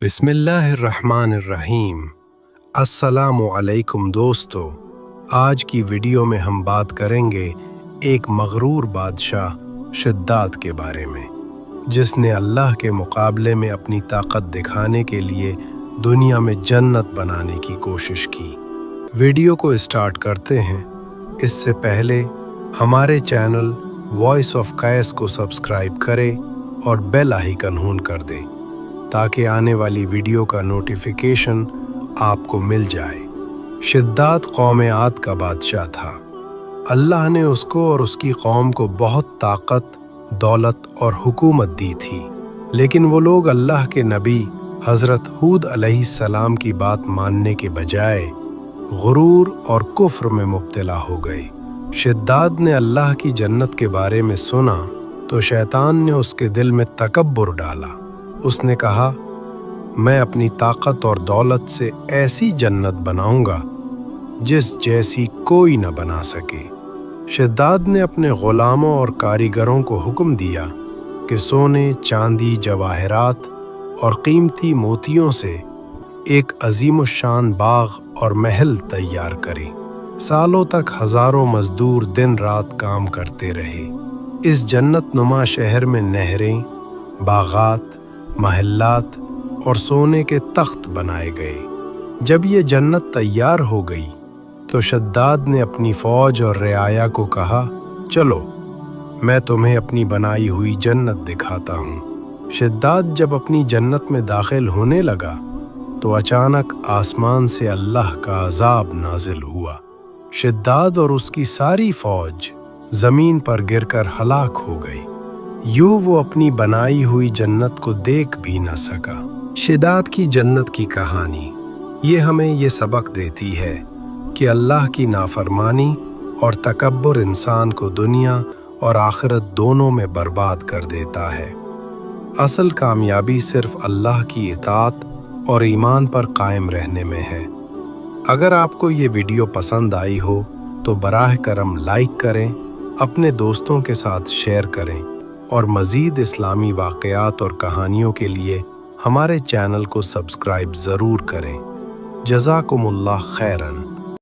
बिस्मिल्लाहिर्रहमानिर्रहीम। अस्सलामु अलैकुम दोस्तों, आज की वीडियो में हम बात करेंगे एक मगरूर बादशाह शद्दाद के बारे में, जिसने अल्लाह के मुकाबले में अपनी ताकत दिखाने के लिए दुनिया में जन्नत बनाने की कोशिश की। वीडियो को स्टार्ट करते हैं। इससे पहले हमारे चैनल वॉइस ऑफ कैस को सब्सक्राइब करें और बेल आइकन ऑन कर दें ताकि आने वाली वीडियो का नोटिफिकेशन आपको मिल जाए। शद्दाद कौम आद का बादशाह था। अल्लाह ने उसको और उसकी कौम को बहुत ताकत, दौलत और हुकूमत दी थी, लेकिन वो लोग अल्लाह के नबी हज़रत हूद अलैहिस्सलाम की बात मानने के बजाय गुरूर और कुफ्र में मुब्तला हो गए। शद्दाद ने अल्लाह की जन्नत के बारे में सुना तो शैतान ने उसके दिल में तकब्बुर डाला। उसने कहा, मैं अपनी ताकत और दौलत से ऐसी जन्नत बनाऊंगा जिस जैसी कोई न बना सके। शद्दाद ने अपने गुलामों और कारीगरों को हुक्म दिया कि सोने, चांदी, जवाहरात और कीमती मोतियों से एक अजीमुशान बाग और महल तैयार करें। सालों तक हजारों मजदूर दिन रात काम करते रहे। इस जन्नत नुमा शहर में नहरें, बागात, महल्लात और सोने के तख्त बनाए गए। जब ये जन्नत तैयार हो गई तो शद्दाद ने अपनी फौज और रियाया को कहा, चलो मैं तुम्हें अपनी बनाई हुई जन्नत दिखाता हूँ। शद्दाद जब अपनी जन्नत में दाखिल होने लगा तो अचानक आसमान से अल्लाह का अजाब नाजिल हुआ। शद्दाद और उसकी सारी फौज जमीन पर गिरकर हलाक हो गई। यूं वो अपनी बनाई हुई जन्नत को देख भी न सका। शद्दाद की जन्नत की कहानी ये हमें ये सबक देती है कि अल्लाह की नाफरमानी और तकब्बुर इंसान को दुनिया और आखिरत दोनों में बर्बाद कर देता है। असल कामयाबी सिर्फ अल्लाह की इताअत और ईमान पर कायम रहने में है। अगर आपको ये वीडियो पसंद आई हो तो बराह करम लाइक करें, अपने दोस्तों के साथ शेयर करें और मज़ीद इस्लामी वाक़यात और कहानियों के लिए हमारे चैनल को सब्सक्राइब ज़रूर करें। जज़ाकुमुल्लाह खैरन।